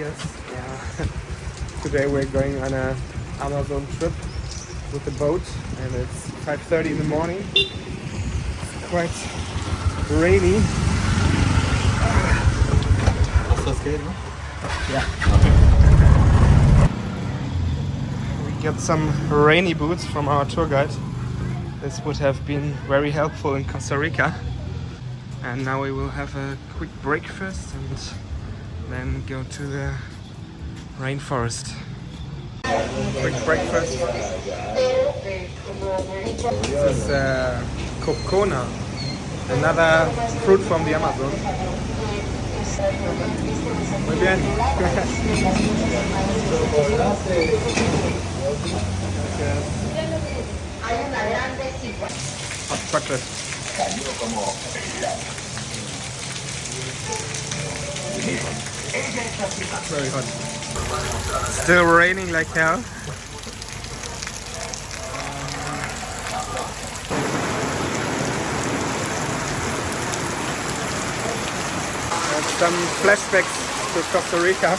Yes. Today we're going on a Amazon trip with the boat, and it's 5:30 in the morning. It's quite rainy. Hast du das Geld, ne? Yeah. We got some rainy boots from our tour guide. This would have been very helpful in Costa Rica. And now we will have a quick breakfast and then go to the rainforest. Quick breakfast. This is cocona, another fruit from the Amazon. Muy bien. Hot chocolate. Very hot. Still raining like hell. Some flashbacks to Costa Rica.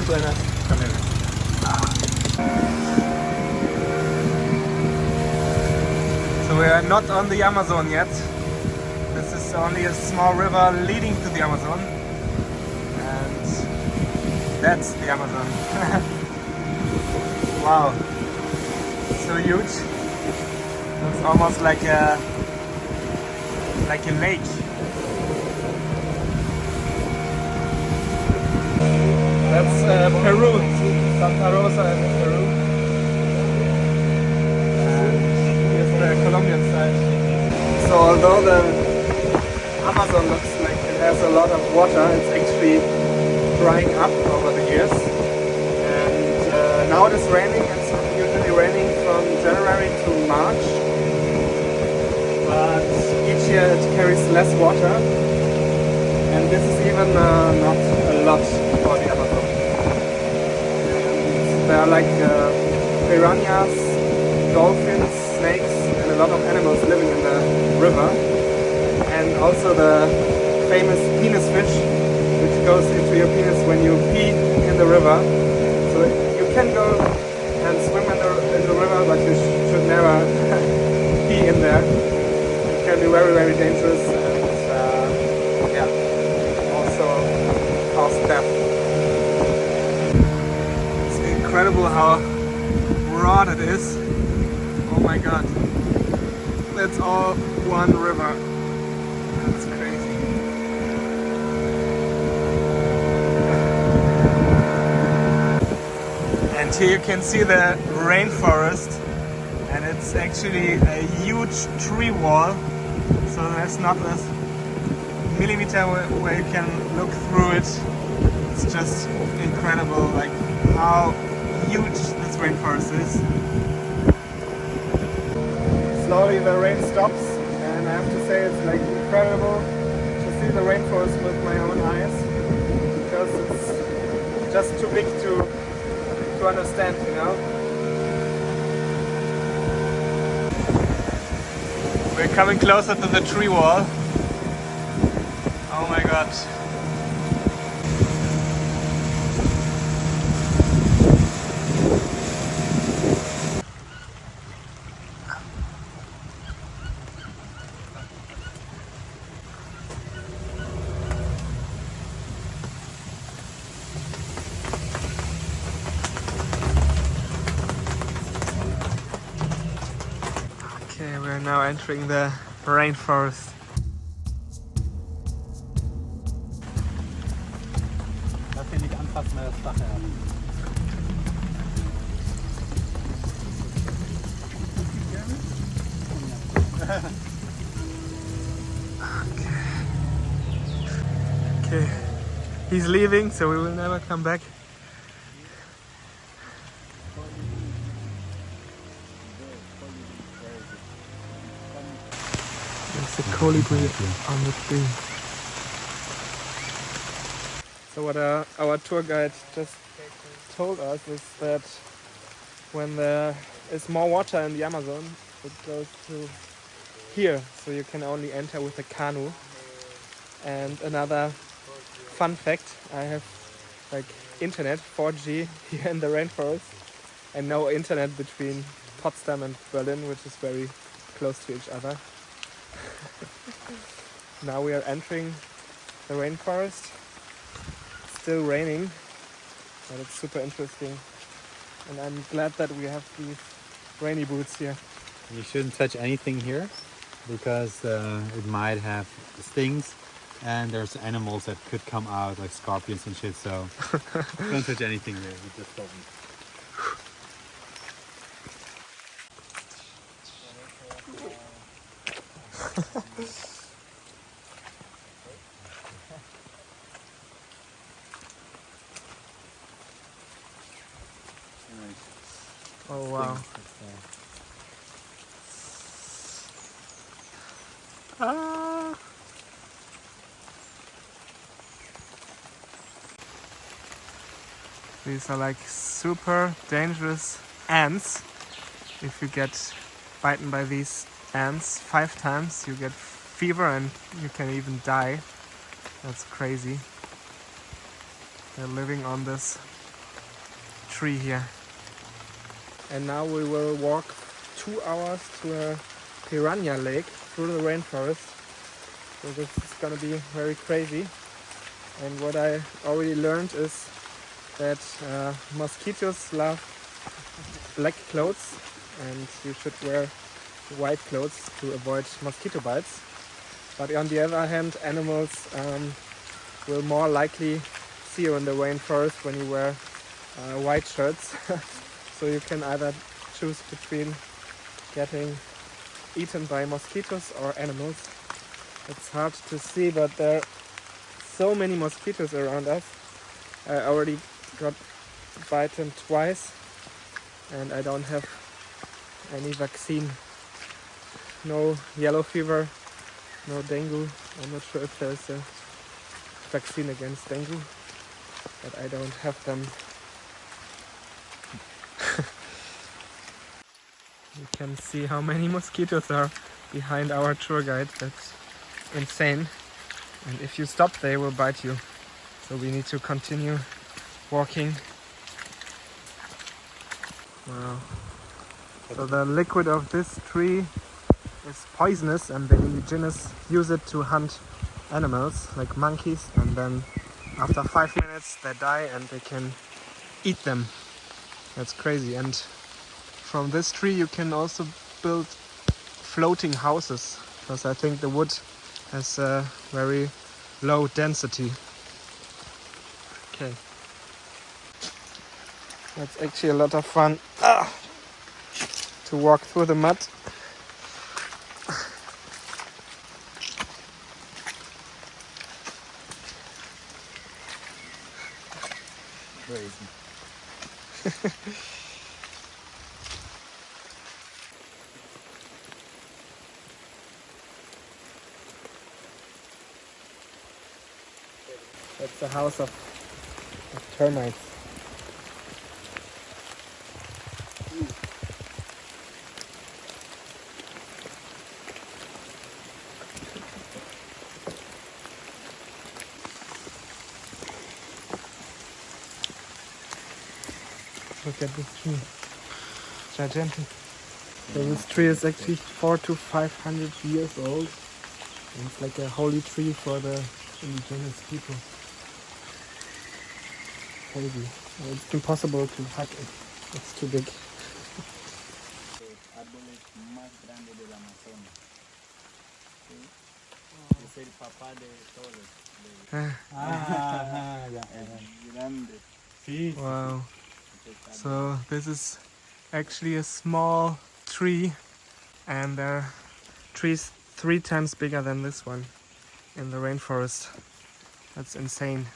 Buenas. So we are not on the Amazon yet. This is only a small river leading to the Amazon, and that's the Amazon. Wow, so huge. It's almost like a lake. That's Peru, Santa Rosa in Peru. And here's the Colombian side. So although the Amazon looks like it has a lot of water, it's actually drying up over the years. And now it is raining. It's usually raining from January to March. But each year it carries less water. And this is even not a lot for the Amazon. There are like piranhas, dolphins, snakes, and a lot of animals living in the river. And also the famous penis fish, which goes into your penis when you pee in the river. So you can go and swim in the river, but you should never pee in there. It can be very, very dangerous, and also cause death. Incredible how broad it is. Oh my god. That's all one river. That's crazy. And here you can see the rainforest, and it's actually a huge tree wall. So there's not a millimeter where you can look through it. It's just incredible, like how huge this rainforest is. Slowly the rain stops, and I have to say it's like incredible to see the rainforest with my own eyes, because it's just too big to understand, you know. We're coming closer to the tree wall. Oh my god. Okay, we're now entering the rainforest. Lass ihn nicht anfassen, weil das Dach hat. Okay, he's leaving, so we will never come back. There's a colibri on the tree. So So what our tour guide just told us is that when there is more water in the Amazon, it goes to here, so you can only enter with a canoe. And another fun fact, I have like internet 4G here in the rainforest and no internet between Potsdam and Berlin, which is very close to each other. Now we are entering the rainforest. It's still raining, but it's super interesting. And I'm glad that we have these rainy boots here. You shouldn't touch anything here because it might have stings and there's animals that could come out like scorpions and shit, so don't touch anything there. You just told me. Oh wow. Ah. These are like super dangerous ants. If you get bitten by these ants 5 times, you get fever and you can even die. That's crazy. They're living on this tree here. And now we will walk 2 hours to a Piranha Lake through the rainforest. So this is gonna be very crazy. And what I already learned is that mosquitoes love black clothes and you should wear white clothes to avoid mosquito bites. But on the other hand, animals will more likely see you in the rainforest when you wear white shirts. So you can either choose between getting eaten by mosquitoes or animals. It's hard to see, but there are so many mosquitoes around us. I already got bitten twice and I don't have any vaccine. No yellow fever, no dengue. I'm not sure if there's a vaccine against dengue, but I don't have them. You can see how many mosquitoes are behind our tour guide. That's insane. And if you stop, they will bite you. So we need to continue walking. Wow. So the liquid of this tree is poisonous and the indigenous use it to hunt animals like monkeys, and then after 5 minutes they die and they can eat them. That's crazy. And from this tree you can also build floating houses, because I think the wood has a very low density. Okay. That's actually a lot of fun to walk through the mud. Crazy. That's the house of termites. Look at this tree. Gigantic. So this tree is actually 400 to 500 years old. And it's like a holy tree for the indigenous people. Crazy. It's impossible to hug it. It's too big. Wow. So this is actually a small tree, and there are trees 3 times bigger than this one in the rainforest. That's insane.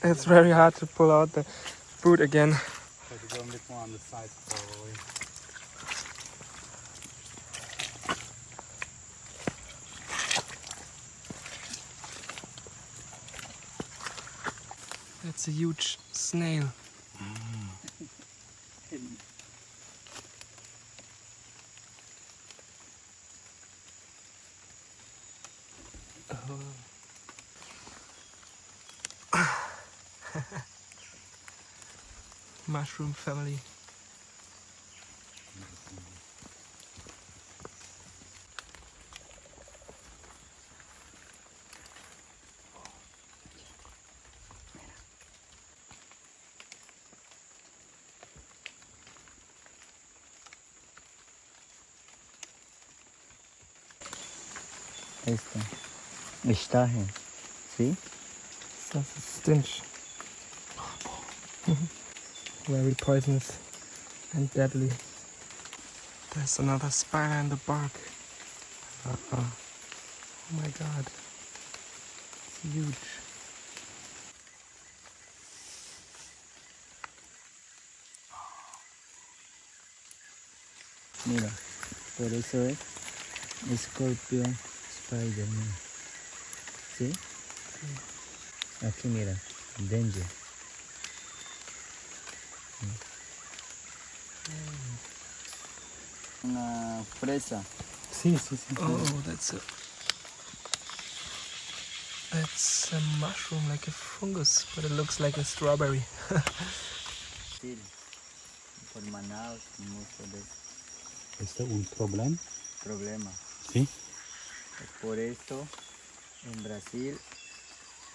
It's very hard to pull out the boot again. Try to go a bit more on the sides probably. That's a huge snail. Mushroom family. Está here. See? That's a stench. Very poisonous and deadly. There's another spider in the bark. Oh my god. It's huge. Mira, por eso es Scorpion Spider-Man. ¿Sí? Aquí mira, danger. Una fresa. Sí, sí, sí. Oh, that's a mushroom, like a fungus, but it looks like a strawberry. Sí, por Manaus, mucho de eso. ¿Este un problema? Problema. Sí. Por eso en Brasil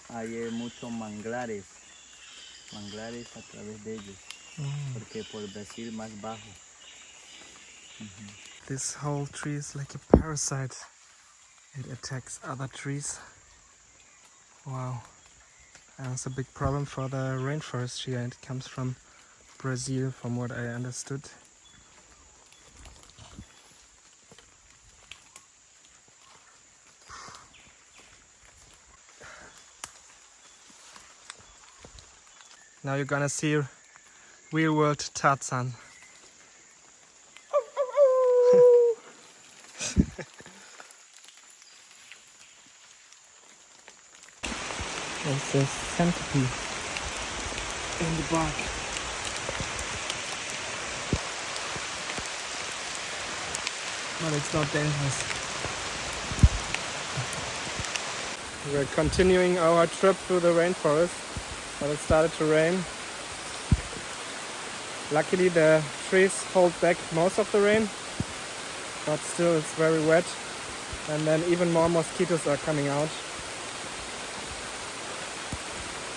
hay muchos manglares a través de ellos, porque por Brasil más bajo. This whole tree is like a parasite. It attacks other trees. Wow. And it's a big problem for the rainforest here. It comes from Brazil, from what I understood. Now you're gonna see real world Tarzan. There's a centipede in the bark. But it's not dangerous. We're continuing our trip through the rainforest, but it started to rain. Luckily the trees hold back most of the rain, but still it's very wet, and then even more mosquitoes are coming out.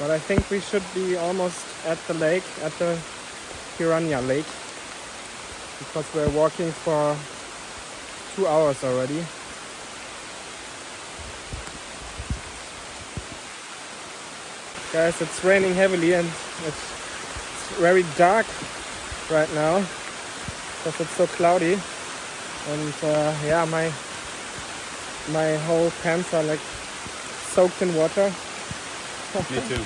But I think we should be almost at the lake, at the Piranha Lake, because we're walking for 2 hours already. Guys, it's raining heavily and it's very dark right now because it's so cloudy, and yeah, my whole pants are like soaked in water. Me too.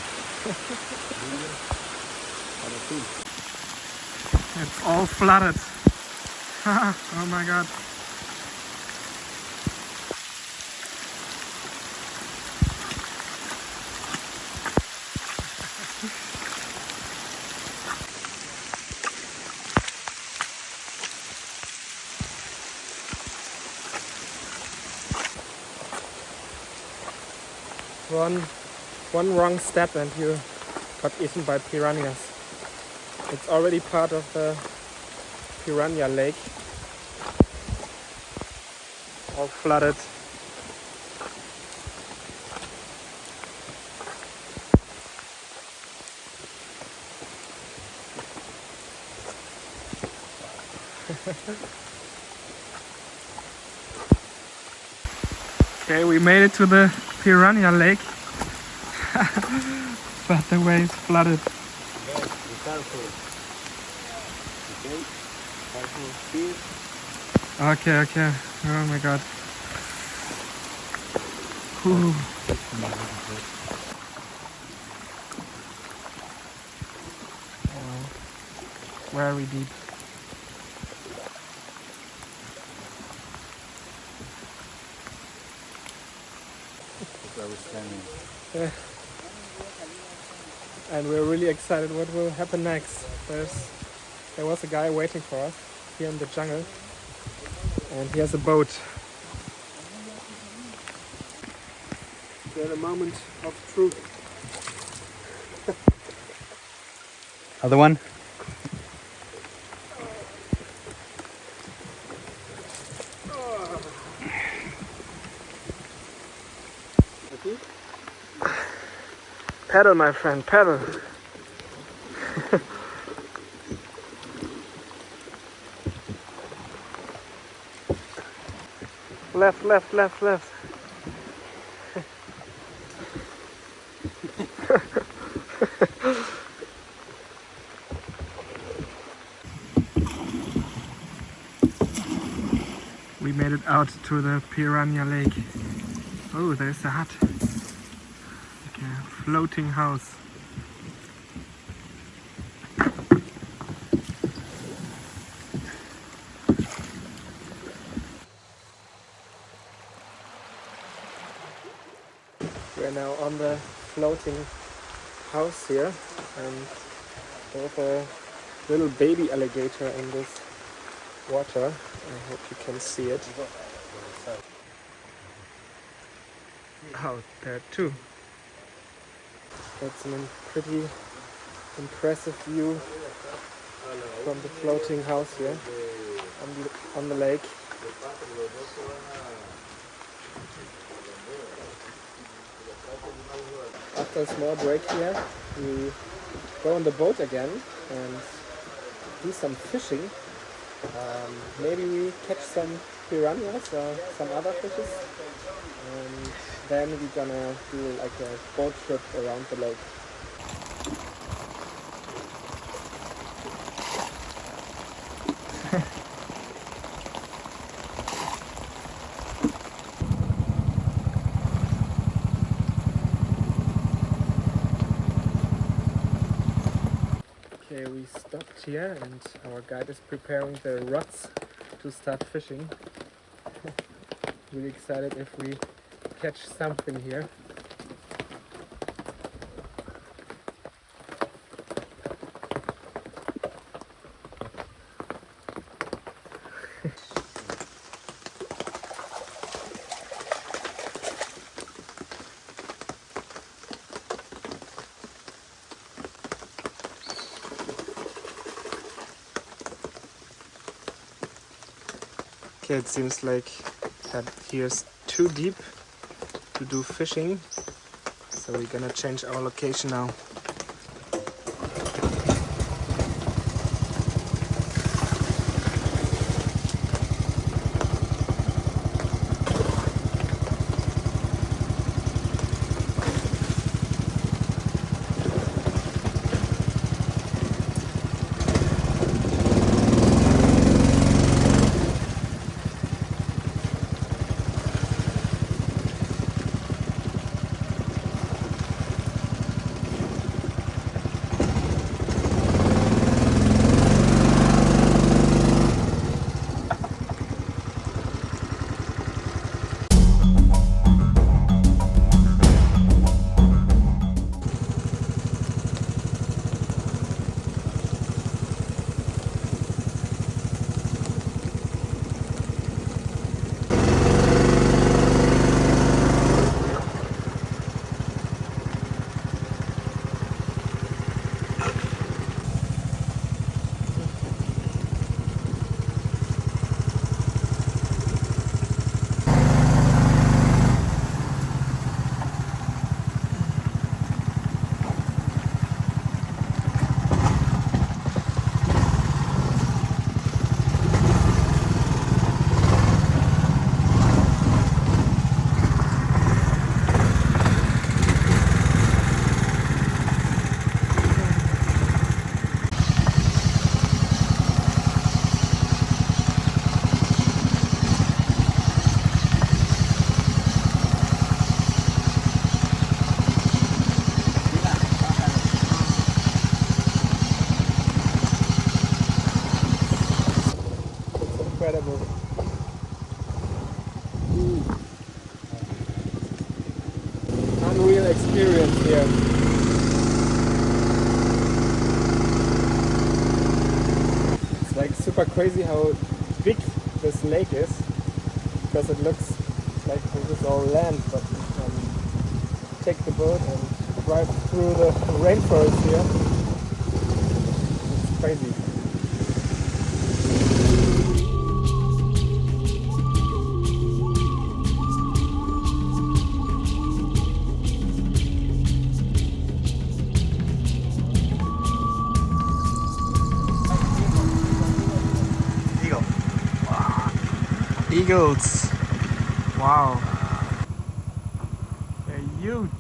It's all flooded. Oh my god. One wrong step and you got eaten by piranhas. It's already part of the Piranha Lake. All flooded. Okay, we made it to the Piranha Lake. But the way is flooded. Be careful. Okay? Careful here. Okay. Oh my god. Whew. very deep. That's where we're standing. Yeah. And we're really excited what will happen next. There was a guy waiting for us here in the jungle, and he has a boat. We're at a moment of truth. Other one? Paddle, my friend, paddle. Left, left, left, left. We made it out to the Piranha Lake. Oh, there's a hut. Like a floating house. We're now on the floating house here, and there's a little baby alligator in this water. I hope you can see it. Out there too. That's a pretty impressive view from the floating house here on the lake. After a small break here, we go on the boat again and do some fishing. Maybe we catch some piranhas or some other fishes, and then we're gonna do like a boat trip around the lake. Okay, we stopped here and our guide is preparing the rods to start fishing. Really excited if we catch something here. Okay, it seems like that here's too deep to do fishing, so we're gonna change our location now. experience here. It's like super crazy how big this lake is, because it looks like this is all land, but you can take the boat and drive through the rainforest here. It's crazy. Eagle. Eagles. Wow. They're huge.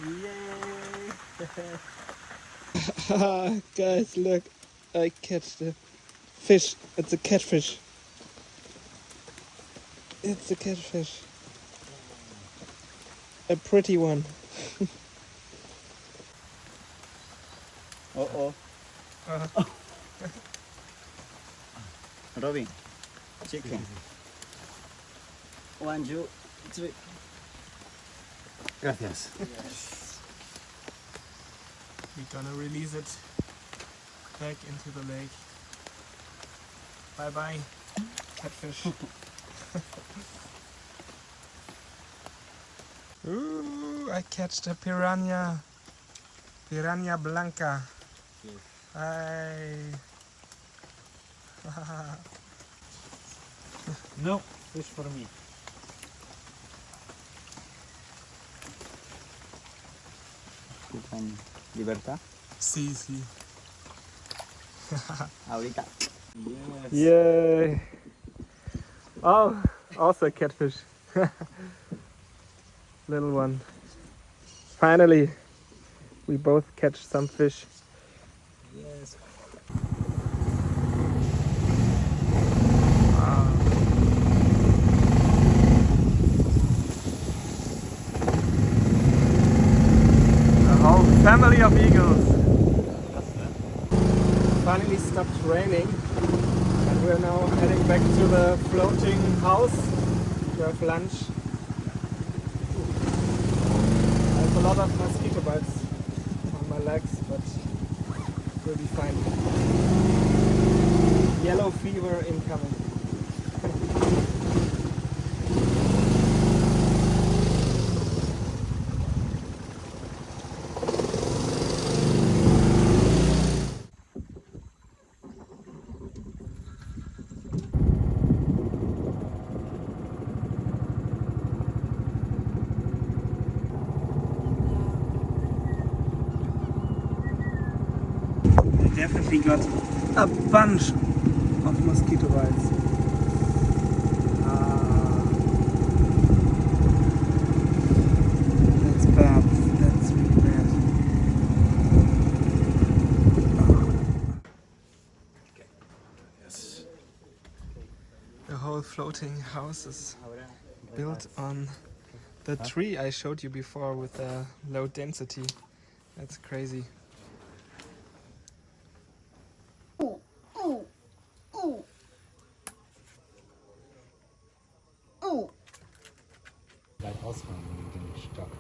Yay! Guys, look. I catch the fish. It's a catfish. It's a catfish. A pretty one. Oh. Robin, chicken. 1, 2, 3. Gracias. We're gonna release it back into the lake. Bye bye, catfish. Ooh, I catch the piranha. Piranha blanca. Yes. Hi. No fish for me. Con libertad. Sí, sí. Ahorita. Yes. Yay. Oh, also a catfish. Little one. Finally, we both catch some fish. Yes. A whole family of eagles. Finally stopped raining, and we're now heading back to the floating house to have lunch. I have a lot of mosquito bites on my legs, but we'll be fine. Yellow fever incoming. Definitely got a bunch of mosquito bites. That's bad. That's really bad. Yes. The whole floating house is built on the tree I showed you before with the low density. That's crazy. Like ausfahren, wenn du den Stock.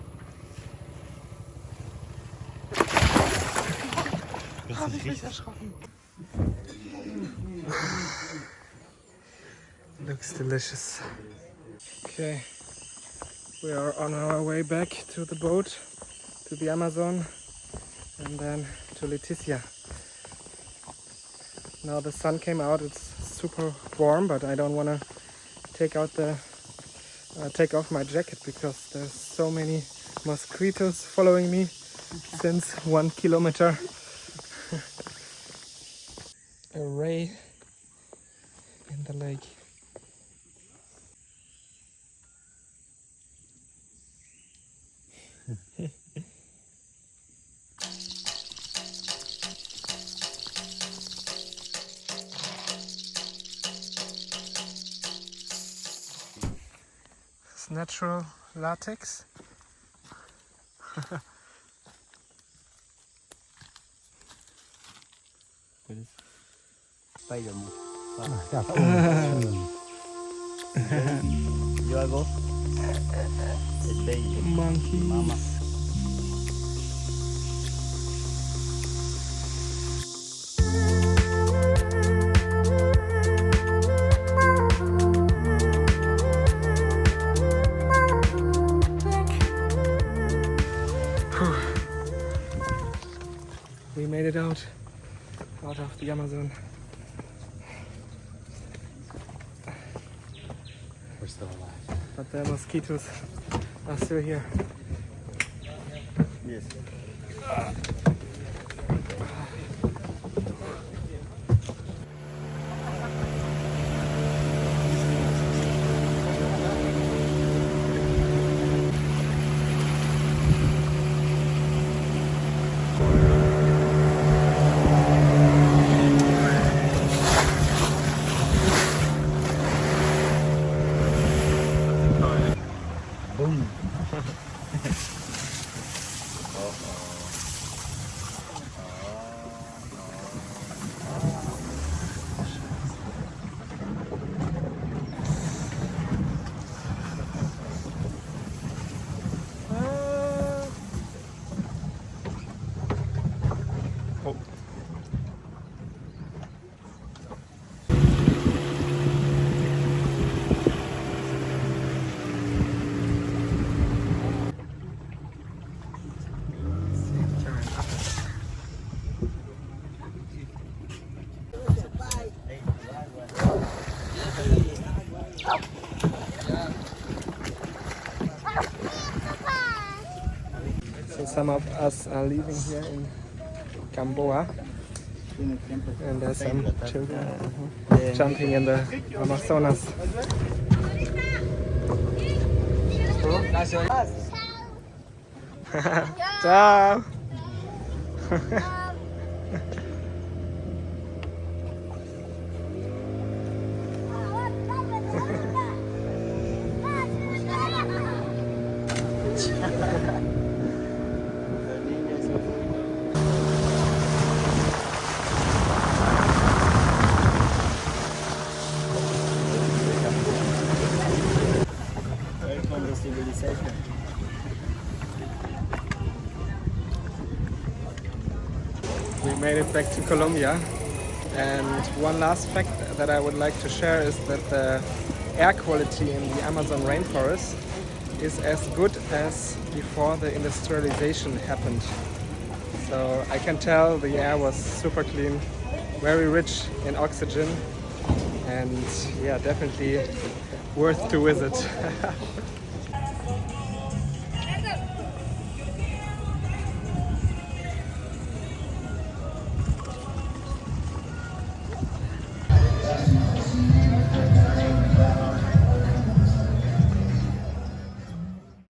Hab ich mich erschrocken. Looks delicious. Okay, we are on our way back to the boat, to the Amazon, and then to Leticia. Now the sun came out, it's super warm, but I don't want to take off my jacket because there's so many mosquitoes following me since 1 kilometer. A ray in the lake. It's natural latex. Spider-Man. Yeah, You are go. It's baby. Monkeys. Mama. We made it out of the Amazon. we're still alive. But the mosquitoes are still here. Yes. Boom. Oh. So some of us are leaving here in Gamboa, and there's some children jumping in the Amazonas. Ciao! Welcome to civilization. We made it back to Colombia, and one last fact that I would like to share is that the air quality in the Amazon rainforest is as good as before the industrialization happened. So I can tell the air was super clean, very rich in oxygen, and yeah, definitely worth to visit.